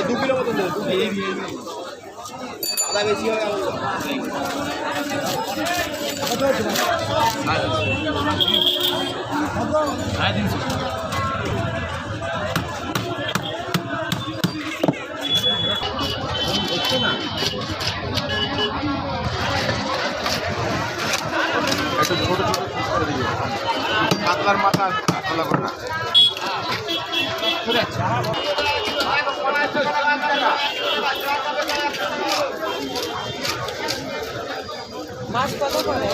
দু কিলো মতন দেবো আদা বেশি হয়ে গেল একটু ছোট ছোট করে দিবি কাতলার মাথা কাতলা করে না মাছ কত করে?